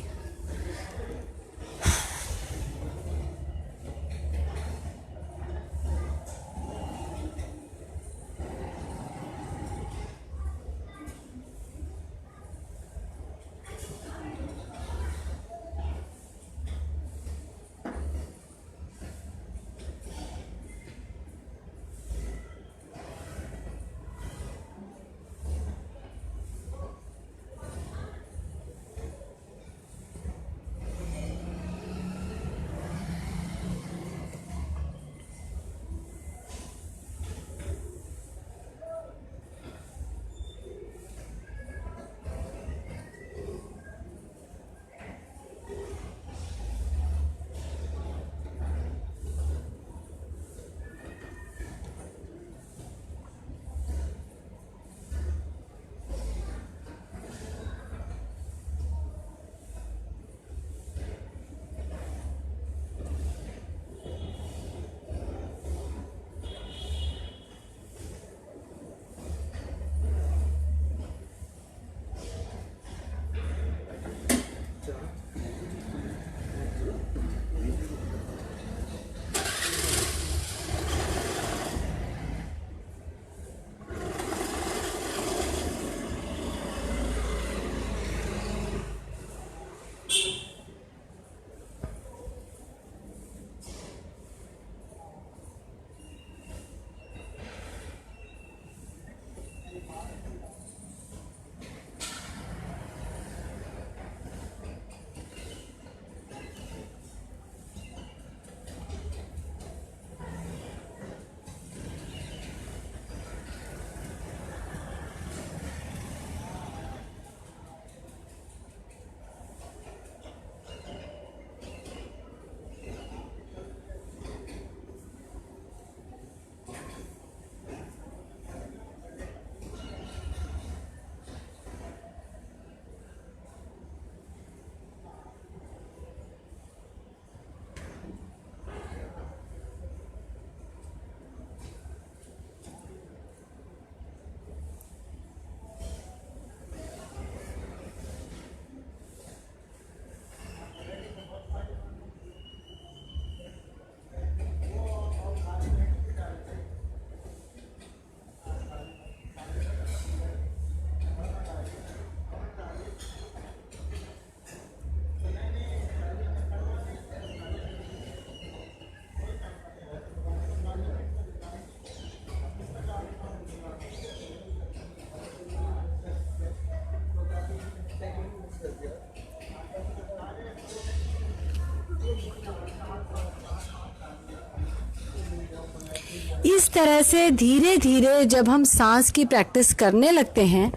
इस तरह से धीरे धीरे जब हम सांस की प्रैक्टिस करने लगते हैं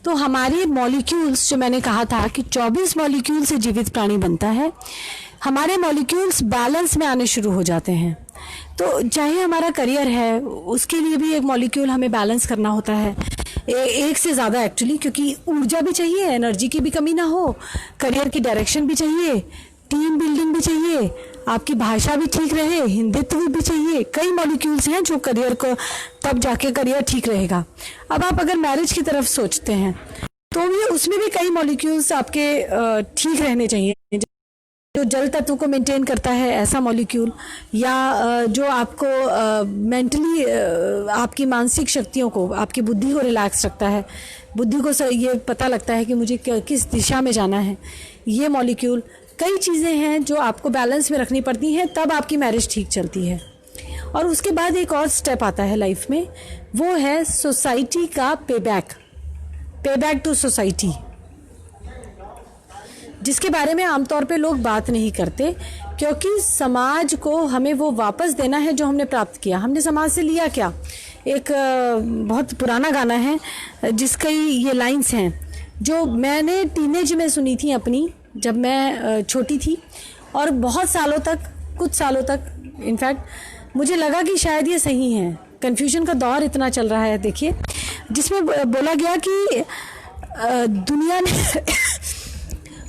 तो हमारे मॉलिक्यूल्स, जो मैंने कहा था कि 24 मॉलिक्यूल से जीवित प्राणी बनता है, हमारे मॉलिक्यूल्स बैलेंस में आने शुरू हो जाते हैं। तो चाहे हमारा करियर है, उसके लिए भी एक मॉलिक्यूल हमें बैलेंस करना होता है, एक से ज़्यादा एक्चुअली, क्योंकि ऊर्जा भी चाहिए, एनर्जी की भी कमी ना हो, करियर की डायरेक्शन भी चाहिए, टीम बिल्डिंग भी चाहिए, आपकी भाषा भी ठीक रहे, हिंदुत्व भी चाहिए। कई मॉलिक्यूल्स हैं जो करियर को, तब जाके करियर ठीक रहेगा। अब आप अगर मैरिज की तरफ सोचते हैं तो भी उसमें भी कई मॉलिक्यूल्स आपके ठीक रहने चाहिए। जो जल तत्व को मेंटेन करता है ऐसा मॉलिक्यूल, या जो आपको मेंटली आपकी मानसिक शक्तियों को, आपकी बुद्धि को रिलैक्स रखता है, बुद्धि को ये पता लगता है कि मुझे किस दिशा में जाना है, ये मॉलिक्यूल। कई चीज़ें हैं जो आपको बैलेंस में रखनी पड़ती हैं, तब आपकी मैरिज ठीक चलती है। और उसके बाद एक और स्टेप आता है लाइफ में, वो है सोसाइटी का पे बैक टू सोसाइटी, जिसके बारे में आमतौर पे लोग बात नहीं करते, क्योंकि समाज को हमें वो वापस देना है जो हमने प्राप्त किया। हमने समाज से लिया क्या? एक बहुत पुराना गाना है जिसकी ये लाइंस हैं जो मैंने टीनेज में सुनी थी अपनी, जब मैं छोटी थी, और बहुत सालों तक, कुछ सालों तक इनफैक्ट मुझे लगा कि शायद ये सही है। कन्फ्यूजन का दौर इतना चल रहा है, देखिए, जिसमें बोला गया कि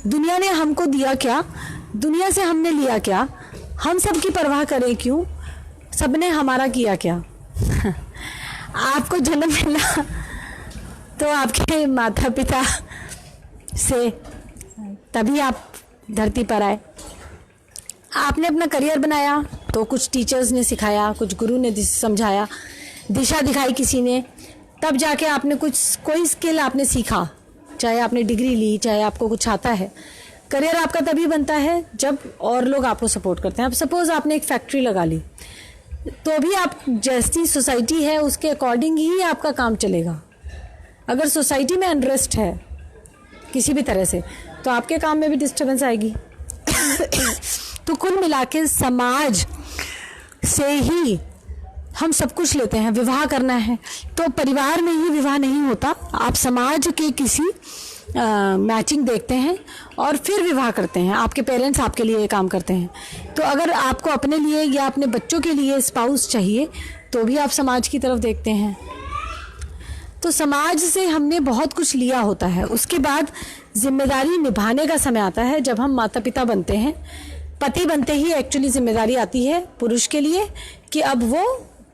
दुनिया ने हमको दिया क्या, दुनिया से हमने लिया क्या, हम सब की परवाह करें क्यों, सबने हमारा किया क्या। आपको जन्म मिला तो आपके माता पिता से, तभी आप धरती पर आए। आपने अपना करियर बनाया तो कुछ टीचर्स ने सिखाया, कुछ गुरु ने समझाया, दिशा दिखाई किसी ने, तब जाके आपने कोई स्किल आपने सीखा, चाहे आपने डिग्री ली, चाहे आपको कुछ आता है। करियर आपका तभी बनता है जब और लोग आपको सपोर्ट करते हैं। अब सपोज आपने एक फैक्ट्री लगा ली, तो भी आप जैसी सोसाइटी है उसके अकॉर्डिंग ही आपका काम चलेगा। अगर सोसाइटी में अनरेस्ट है किसी भी तरह से, तो आपके काम में भी डिस्टर्बेंस आएगी। तो कुल मिला के समाज से ही हम सब कुछ लेते हैं। विवाह करना है तो परिवार में ही विवाह नहीं होता, आप समाज के किसी मैचिंग देखते हैं और फिर विवाह करते हैं। आपके पेरेंट्स आपके लिए ये काम करते हैं। तो अगर आपको अपने लिए या अपने बच्चों के लिए स्पाउस चाहिए, तो भी आप समाज की तरफ देखते हैं। तो समाज से हमने बहुत कुछ लिया होता है। उसके बाद जिम्मेदारी निभाने का समय आता है, जब हम माता पिता बनते हैं। पति बनते ही एक्चुअली जिम्मेदारी आती है पुरुष के लिए कि अब वो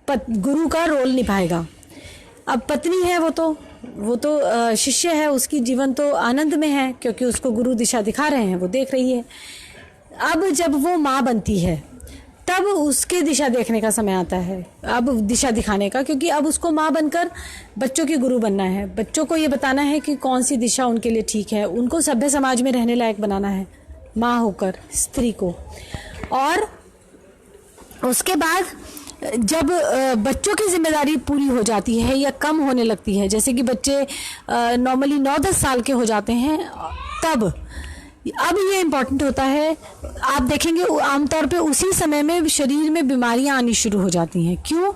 गुरु का रोल निभाएगा। अब पत्नी है, वो तो शिष्य है, उसकी जीवन तो आनंद में है, क्योंकि उसको गुरु दिशा दिखा रहे हैं, वो देख रही है। अब जब वो माँ बनती है, तब उसके दिशा देखने का समय आता है, अब दिशा दिखाने का, क्योंकि अब उसको माँ बनकर बच्चों की गुरु बनना है। बच्चों को ये बताना है कि कौन सी दिशा उनके लिए ठीक है, उनको सभ्य समाज में रहने लायक बनाना है, माँ होकर स्त्री को। और उसके बाद जब बच्चों की जिम्मेदारी पूरी हो जाती है या कम होने लगती है, जैसे कि बच्चे नॉर्मली 9-10 साल के हो जाते हैं, तब अब ये इम्पॉर्टेंट होता है। आप देखेंगे आमतौर पे उसी समय में शरीर में बीमारियां आनी शुरू हो जाती हैं। क्यों?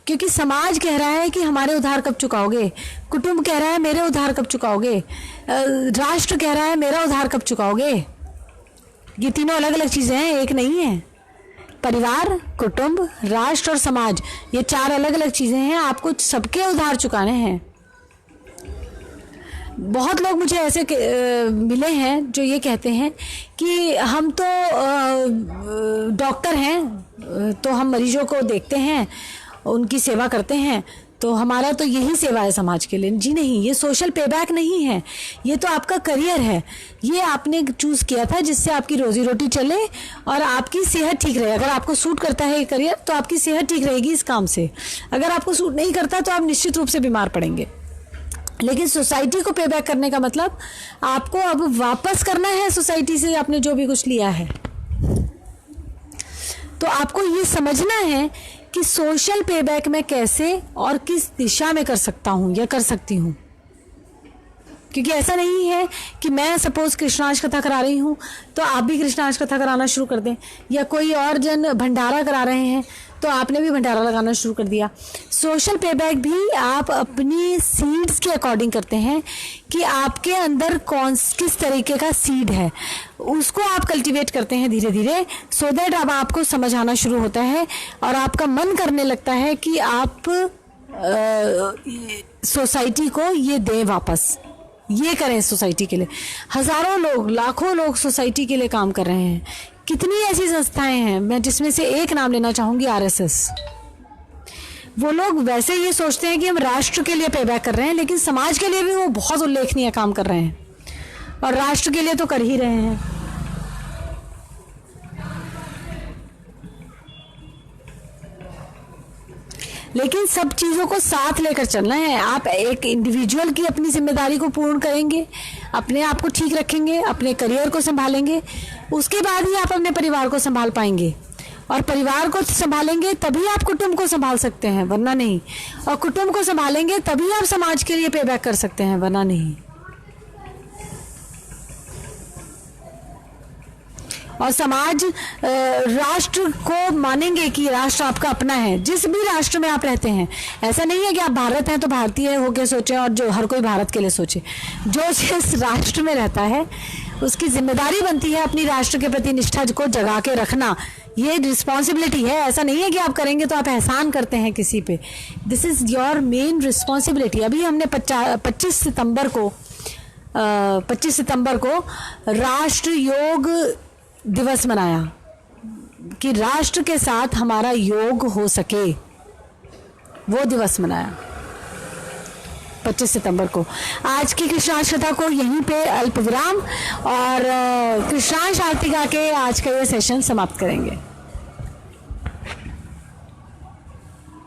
क्योंकि समाज कह रहा है कि हमारे उधार कब चुकाओगे, कुटुंब कह रहा है मेरे उधार कब चुकाओगे, राष्ट्र कह रहा है मेरा उधार कब चुकाओगे। ये तीनों अलग अलग चीज़ें हैं, एक नहीं है। परिवार, कुटुंब, राष्ट्र और समाज, ये 4 अलग अलग चीज़ें हैं। आपको सबके उधार चुकाने हैं। बहुत लोग मुझे ऐसे मिले हैं जो ये कहते हैं कि हम तो डॉक्टर हैं, तो हम मरीजों को देखते हैं, उनकी सेवा करते हैं, तो हमारा तो यही सेवा है समाज के लिए। जी नहीं, ये सोशल पेबैक नहीं है, ये तो आपका करियर है। ये आपने चूज़ किया था जिससे आपकी रोजी रोटी चले और आपकी सेहत ठीक रहे। अगर आपको सूट करता है ये करियर, तो आपकी सेहत ठीक रहेगी इस काम से। अगर आपको सूट नहीं करता तो आप निश्चित रूप से बीमार पड़ेंगे। लेकिन सोसाइटी को पे बैक करने का मतलब आपको अब वापस करना है सोसाइटी से आपने जो भी कुछ लिया है। तो आपको ये समझना है कि सोशल पे बैक मैं कैसे और किस दिशा में कर सकता हूँ या कर सकती हूँ। क्योंकि ऐसा नहीं है कि मैं सपोज कृष्णाष्टमी कथा करा रही हूँ तो आप भी कृष्णाष्टमी कथा कराना शुरू कर दें, या कोई और जन भंडारा करा रहे हैं तो आपने भी भंडारा लगाना शुरू कर दिया। सोशल पेबैक भी आप अपनी सीड्स के अकॉर्डिंग करते हैं कि आपके अंदर किस तरीके का सीड है, उसको आप कल्टीवेट करते हैं धीरे धीरे, सो दैट अब आपको समझ आना शुरू होता है और आपका मन करने लगता है कि आप सोसाइटी को ये दें वापस, ये करें सोसाइटी के लिए। हजारों लोग, लाखों लोग सोसाइटी के लिए काम कर रहे हैं। कितनी ऐसी संस्थाएं हैं, मैं जिसमें से एक नाम लेना चाहूंगी, आरएसएस। वो लोग वैसे ये सोचते हैं कि हम राष्ट्र के लिए पे बैक कर रहे हैं, लेकिन समाज के लिए भी वो बहुत उल्लेखनीय काम कर रहे हैं और राष्ट्र के लिए तो कर ही रहे हैं। लेकिन सब चीज़ों को साथ लेकर चलना है। आप एक इंडिविजुअल की अपनी जिम्मेदारी को पूर्ण करेंगे, अपने आप को ठीक रखेंगे, अपने करियर को संभालेंगे, उसके बाद ही आप अपने परिवार को संभाल पाएंगे। और परिवार को संभालेंगे तभी आप कुटुंब को संभाल सकते हैं, वरना नहीं। और कुटुंब को संभालेंगे तभी आप समाज के लिए पे बैक कर सकते हैं, वरना नहीं। और समाज राष्ट्र को मानेंगे कि राष्ट्र आपका अपना है, जिस भी राष्ट्र में आप रहते हैं। ऐसा नहीं है कि आप भारत हैं तो भारतीय होके सोचें और जो हर कोई भारत के लिए सोचे। जो जिस राष्ट्र में रहता है उसकी जिम्मेदारी बनती है अपनी राष्ट्र के प्रति निष्ठा को जगा के रखना। ये रिस्पॉन्सिबिलिटी है। ऐसा नहीं है कि आप करेंगे तो आप एहसान करते हैं किसी पे। This is your main responsibility. अभी हमने 25 सितंबर को राष्ट्र योग दिवस मनाया कि राष्ट्र के साथ हमारा योग हो सके, वो दिवस मनाया 25 सितंबर को। आज की कृष्णांश कथा को यहीं पे अल्प विराम और कृष्णांश आरती गा के आज का ये सेशन समाप्त करेंगे।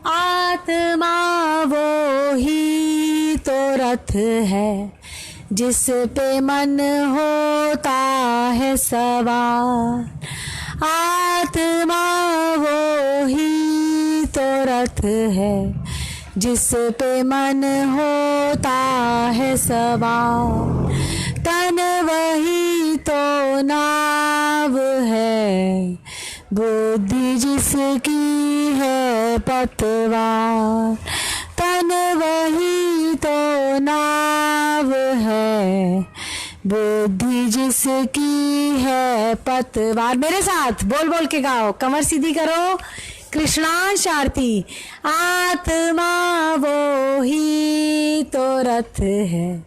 आत्मा वो ही तो रथ है जिस पे मन होता है सवार। आत्मा वो ही तो रथ है जिस पे मन होता है सवार। तन वही तो नाव है, बुद्धि जिसकी है पतवार। तन वही तो नाव है, बुद्धि जिसकी है पतवार। मेरे साथ बोल बोल के गाओ, कमर सीधी करो, कृष्णांश आरती। आत्मा वो ही तो रथ है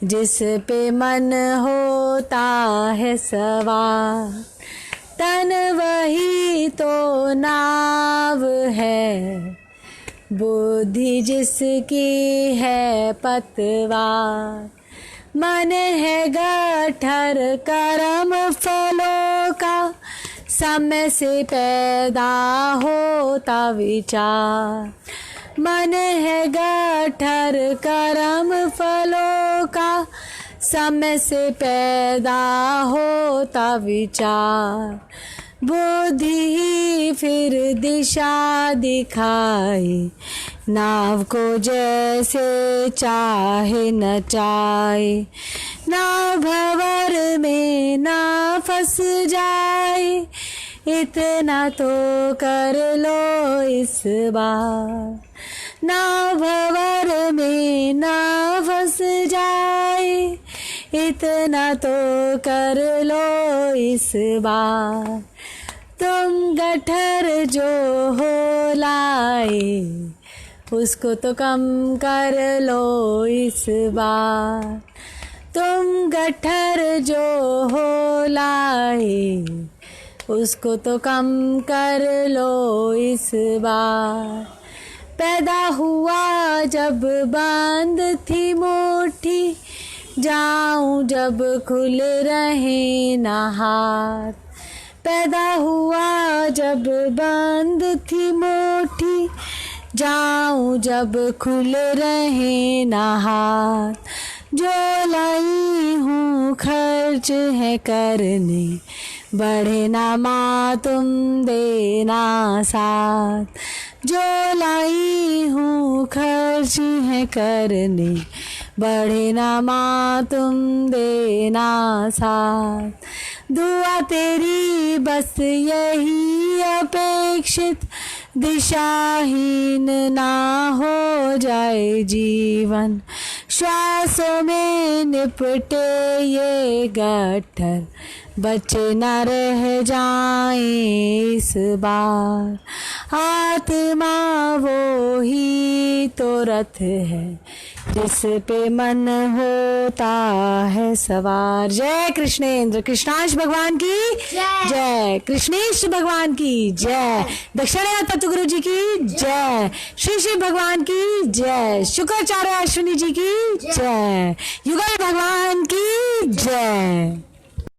जिस पे मन होता है सवार। तन वही तो नाव है, बुद्धि जिसकी है पतवार। मन है गठर कर्म फलों का, समय से पैदा होता विचार। मन है गठर कर्म फलों का, समय से पैदा होता विचार। बुद्धि ही फिर दिशा दिखाए, नाव को जैसे चाहे नचाए। ना भंवर में ना फंस जाए, इतना तो कर लो इस बार। ना भंवर में ना फंस जाए, इतना तो कर लो इस बार। तुम गठर जो हो लाए, उसको तो कम कर लो इस बार। तुम गठर जो हो लाए, उसको तो कम कर लो इस बार। पैदा हुआ जब बांध थी मुट्ठी, जाऊं जब खुल रहे ना हाथ। पैदा हुआ जब बंद थी मुट्ठी, जाऊं जब खुल रहे ना हाथ। जो लाई हूँ खर्च है करने, बढ़े ना माँ तुम देना साथ। जो लाई हूँ खर्च है करने, बढ़े ना माँ तुम देना साथ। दुआ तेरी बस यही अपेक्षित, दिशाहीन ना हो जाए जीवन, श्वासों में निपटे ये गट्ठर, बचे न रह जाए इस बार, आत्मा वो ही तो रथ है जिस पे मन होता है सवार। जय कृष्णेंद्र, कृष्णांश भगवान की जय, कृष्णेश भगवान की जय, दक्षिणायन तत्व गुरु जी की जय, श्री शिव भगवान की जय, शुक्राचार्य अश्विनी जी की जय, युगल भगवान की जय।